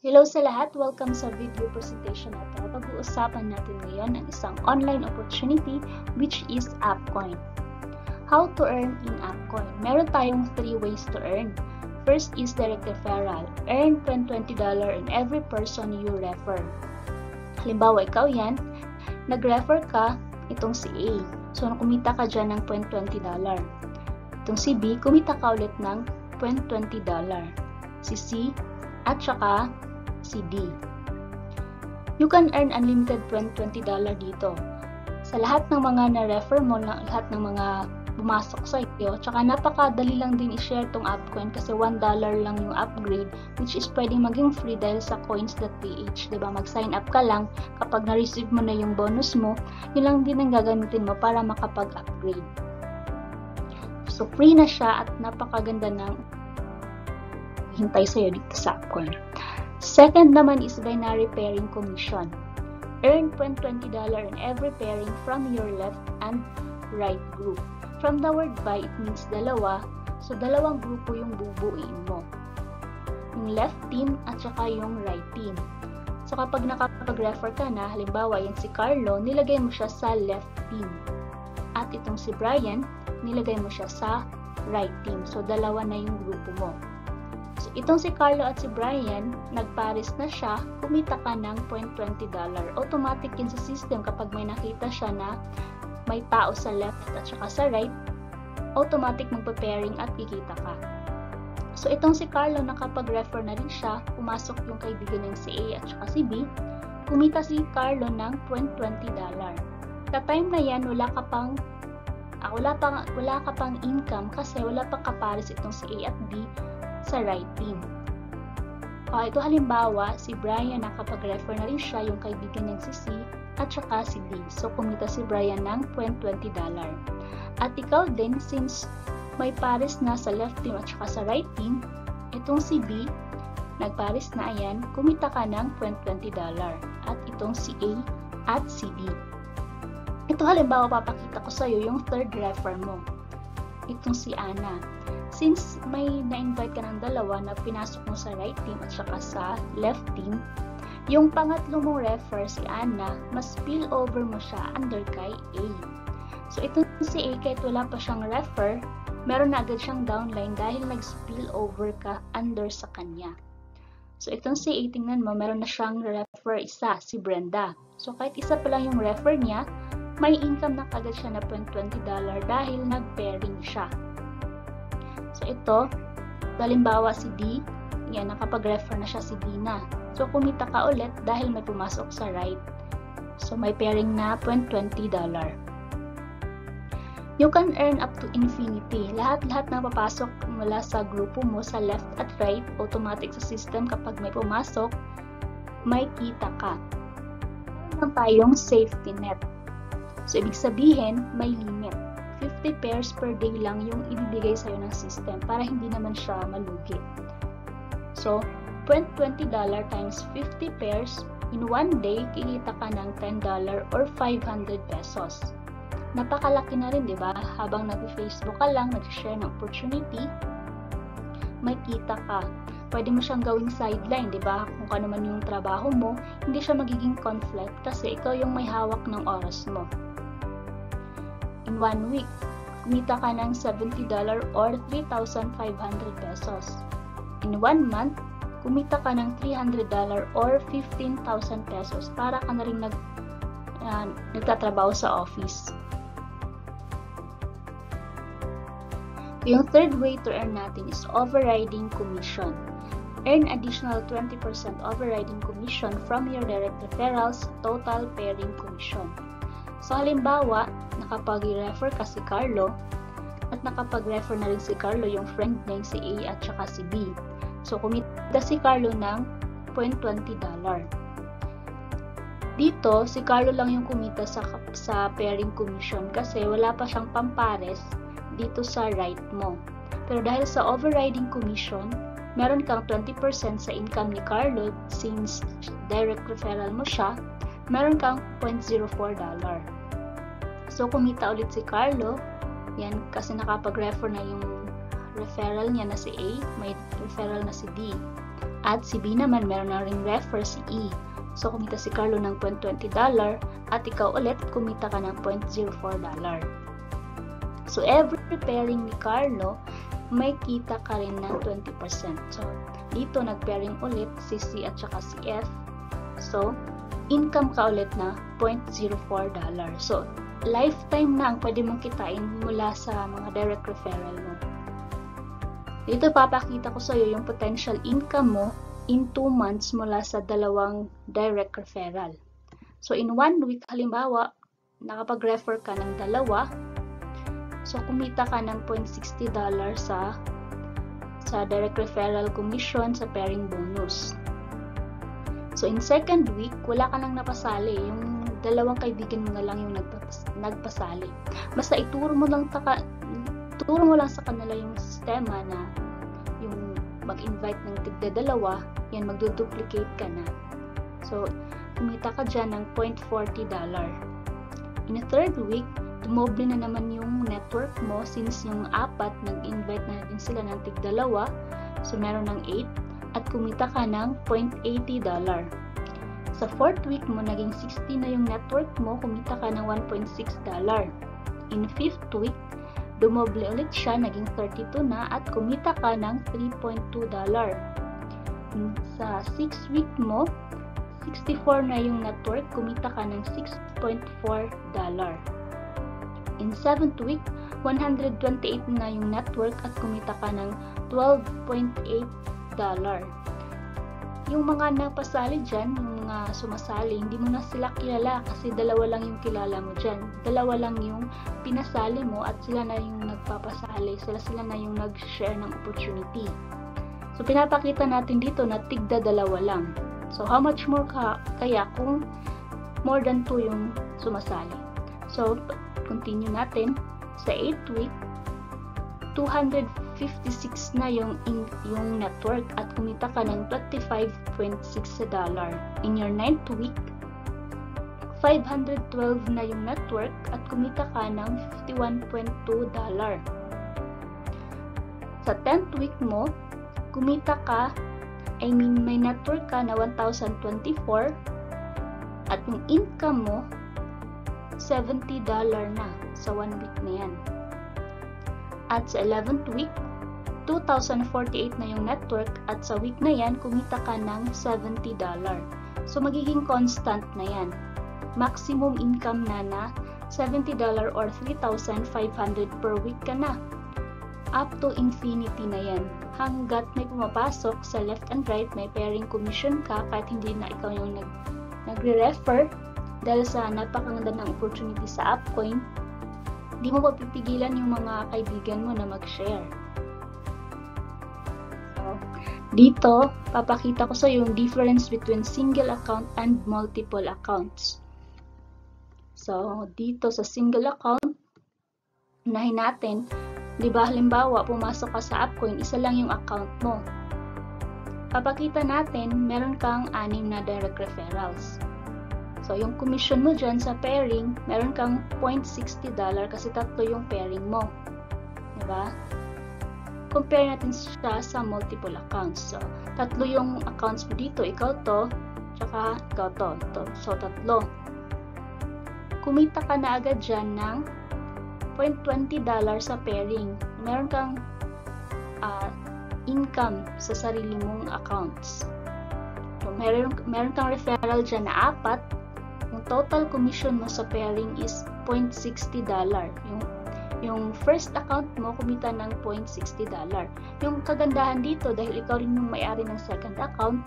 Hello sa lahat! Welcome sa video presentation na ito. Pag-uusapan natin ngayon ang isang online opportunity which is AppCoin. How to earn in AppCoin? Meron tayong 3 ways to earn. First is direct referral. Earn $20 in every person you refer. Halimbawa, ikaw yan, nag-refer ka itong si A. So, kumita ka dyan ng $20. Itong si B, kumita ka ulit ng $20. Si C, at saka si D. You can earn unlimited $20 dito. Sa lahat ng mga na-refer mo, lahat ng mga bumasok sa iyo, tsaka napakadali lang din i-share tong AppCoin kasi $1 lang yung upgrade, which is pwedeng maging free dahil sa coins.ph. Diba? Mag-sign up ka lang, kapag na-receive mo na yung bonus mo, yun lang din ang gagamitin mo para makapag-upgrade. So, free na siya at napakaganda ng hintay sa'yo dito sa AppCoin. Second naman is binary pairing commission. Earn $20 in every pairing from your left and right group. From the word by, it means dalawa. So, dalawang grupo yung bubuuin mo. Yung left team at saka yung right team. So, kapag nakapag-refer ka na, halimbawa yan si Carlo, nilagay mo siya sa left team. At itong si Brian, nilagay mo siya sa right team. So, dalawa na yung grupo mo. So, itong si Carlo at si Brian, nagpares na siya, kumita ka ng $20. Automatic yun sa system kapag may nakita siya na may tao sa left at saka sa right, automatic magpa-pairing at kikita ka. So, itong si Carlo, nakapag-refer na rin siya, pumasok yung kaibigan ng si A at saka si B, kumita si Carlo ng $20. Sa time na yan, wala ka pang income kasi wala pang kapares itong si A at B sa right team. Ito halimbawa, si Brian nakapag-refer na rin siya, yung kaibigan niya si C at saka si D. So, kumita si Brian ng $20. At ikaw din, since may pares na sa left team at saka sa right team, itong si B, nagpares na ayan, kumita ka ng $20. At itong si A at si D. Ito halimbawa, papakita ko sa iyo yung third refer mo. Itong si Ana. Since may na-invite ka ng dalawa na pinasok mo sa right team at saka sa left team, yung pangatlo mong refer, si Ana, mas spill over mo siya under kay A. So, ito si A, kahit wala pa siyang refer, meron na agad siyang downline dahil nag-spill over ka under sa kanya. So, itong si A, tingnan mo, meron na siyang refer isa, si Brenda. So, kahit isa pa lang yung refer niya, may income na agad siya na $20 dahil nag-pairing siya. So, ito, halimbawa si D, yan, nakapag-refer na siya si D na. So, kumita ka ulit dahil may pumasok sa right. So, may pairing na $20. You can earn up to infinity. Lahat na papasok mula sa grupo mo sa left at right, automatic sa system kapag may pumasok, may kita ka. Meron tayong safety net. So, ibig sabihin, may limit. 50 pairs per day lang yung ibibigay sa'yo ng system para hindi naman siya malugi. So, $20 times 50 pairs, in one day, kikita ka ng $10 or 500 pesos. Napakalaki na rin, di ba? Habang nag-Facebook ka lang, nag-share ng opportunity, may kita ka. Pwede mo siyang gawing sideline, di ba? Kung ano man yung trabaho mo, hindi siya magiging conflict kasi ikaw yung may hawak ng oras mo. In 1 week, kumita ka ng $70 or 3,500 pesos. In 1 month, kumita ka ng $300 or 15,000 pesos para ka na rin nagtatrabaho sa office. Yung third way to earn natin is overriding commission. Earn additional 20% overriding commission from your direct referrals, total pairing commission. So, halimbawa, nakapag-refer ka si Carlo at nakapag-refer na rin si Carlo yung friend niya si A at saka si B. So, kumita si Carlo ng $20. Dito, si Carlo lang yung kumita sa pairing commission kasi wala pa siyang pampares dito sa right mo. Pero dahil sa overriding commission, meron kang 20% sa income ni Carlo since direct referral mo siya, meron kang $0.04. So, kumita ulit si Carlo, yan, kasi nakapag-refer na yung referral niya na si A, may referral na si D. At si B naman, meron na ring refer si E. So, kumita si Carlo ng $0.20 at ikaw ulit, kumita ka ng $0.04. So, every pairing ni Carlo, may kita ka rin ng 20%. So, dito nag-pairing ulit si C at saka si F. So, income ka ulit na $0.04. So, lifetime na ang pwede mong kitain mula sa mga direct referral mo. Dito papakita ko sa iyo yung potential income mo in 2 months mula sa dalawang direct referral. So, in 1 week, halimbawa, nakapag-refer ka ng dalawa, so kumita ka ng $0.60 sa direct referral commission sa pairing bonus. So, in second week, wala ka nang napasali. Yung dalawang kaibigan mo na lang yung nagpasali. Basta ituro mo lang sa kanila yung sistema na yung mag-invite ng tigda-dalawa, yan, magduduplicate ka na. So, kumita ka dyan ng $0.40. In a third week, dumoble na naman yung network mo since yung 4, nag-invite na din sila ng tigdalawa. So, meron ng 8 at kumita ka ng $0.80. Sa 4th week mo, naging 60 na yung network mo, kumita ka ng $1.6. In 5th week, dumoble ulit siya, naging 32 na at kumita ka ng $3.2. Sa 6th week mo, 64 na yung network, kumita ka ng $6.4. In 7th week, 128 na yung network at kumita ka ng $12.8. Yung mga napasali dyan, yung mga sumasali, hindi mo na sila kilala kasi dalawa lang yung kilala mo dyan. Dalawa lang yung pinasali mo at sila na yung nagpapasali. Sila na yung nag-share ng opportunity. So, pinapakita natin dito na tigda-dalawa lang. So, how much more kaya kung more than 2 yung sumasali? So, continue natin. Sa 8th week, 256 na yung network at kumita ka ng $25.6. In your 9th week, 512 na yung network at kumita ka ng $51.2. Sa 10th week mo, kumita ka, may network ka na 1,024 at yung income mo, $70 na sa 1 week na yan. At sa 11th week, 2,048 na yung network at sa week na yan, kumita ka ng $70. So, magiging constant na yan. Maximum income na $70 or 3,500 per week ka na. Up to infinity na yan. Hanggat may pumapasok sa left and right, may pairing commission ka kahit hindi na ikaw yung nagre-refer dahil sa napakaganda ng opportunity sa Appcoin, di mo mapipigilan yung mga kaibigan mo na mag-share. So, dito, papakita ko sa iyo yung difference between single account and multiple accounts. So, dito sa single account, unahin natin, di ba halimbawa, pumasok ka sa Appcoin, isa lang yung account mo. Papakita natin, meron kang 6 na direct referrals. So, yung commission mo dyan sa pairing, meron kang $0.60 kasi 3 yung pairing mo. Diba? Compare natin siya sa multiple accounts. So, 3 yung accounts mo dito. Ikaw to, tsaka ikaw to. So, 3. Kumita ka na agad dyan ng $0.20 sa pairing. Meron kang income sa sarili mong accounts. So, meron kang referral dyan na 4. Yung total commission mo sa pairing is $0.60. Yung first account mo, kumita ng $0.60. Yung kagandahan dito, dahil ikaw rin yung may-ari ng second account,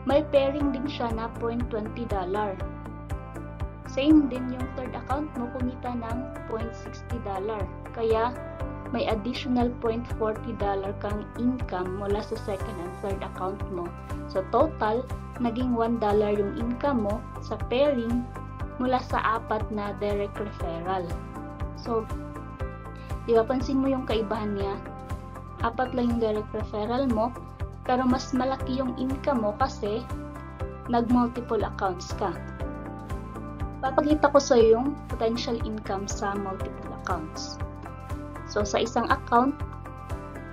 may pairing din siya na $0.20. Same din yung third account mo, kumita ng $0.60. Kaya, may additional $0.40 kang income mula sa second and third account mo. So, total, naging $1 yung income mo sa pairing mula sa 4 na direct referral. So, di ba pansin mo yung kaibahan niya? 4 lang yung direct referral mo, pero mas malaki yung income mo kasi nag-multiple accounts ka. Papakita ko sa yung potential income sa multiple accounts. So, sa isang account,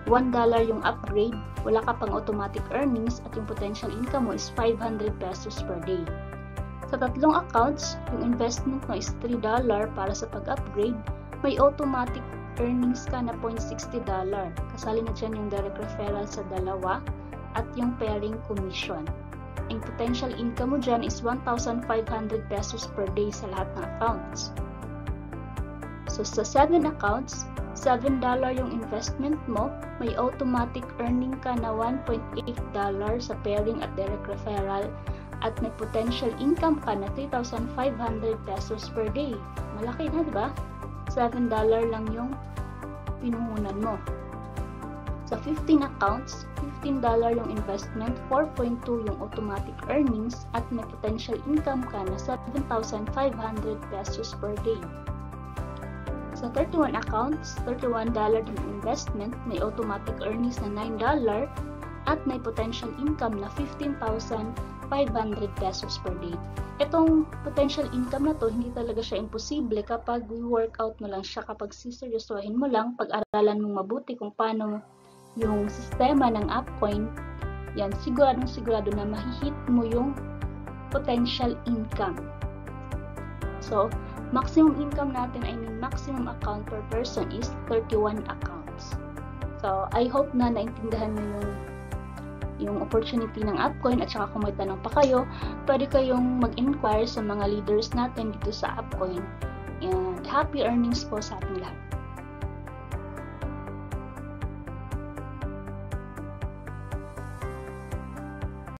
$1 yung upgrade, wala ka pang automatic earnings at yung potential income mo is 500 pesos per day. Sa tatlong accounts, yung investment mo is $3 para sa pag-upgrade, may automatic earnings ka na $0.60. Kasali na dyan yung direct referral sa dalawa at yung pairing commission. Ang potential income mo dyan is 1,500 pesos per day sa lahat ng accounts. So sa 7 accounts, $7 yung investment mo, may automatic earning ka na $1.8 sa pairing at direct referral at may potential income ka na 3,500 pesos per day. Malaki na, di ba? $7 lang yung pinuhunan mo. Sa 15 accounts, $15 yung investment, 4.2 yung automatic earnings at may potential income ka na 7,500 pesos per day. Sa 31 accounts, $31 yung investment, may automatic earnings na $9 at may potential income na 15,500 pesos per day. Itong potential income na to, hindi talaga siya imposible kapag workout mo lang siya, kapag siseryosohin mo lang, pag-aralan mong mabuti kung paano yung sistema ng AppCoin, yan, sigurado na mahihit mo yung potential income. So, maximum income natin, maximum account per person is 31 accounts. So, I hope na naintindihan mo yung opportunity ng AppCoin at saka kung may tanong pa kayo, pwede kayong mag-inquire sa mga leaders natin dito sa AppCoin. And happy earnings po sa ating lahat.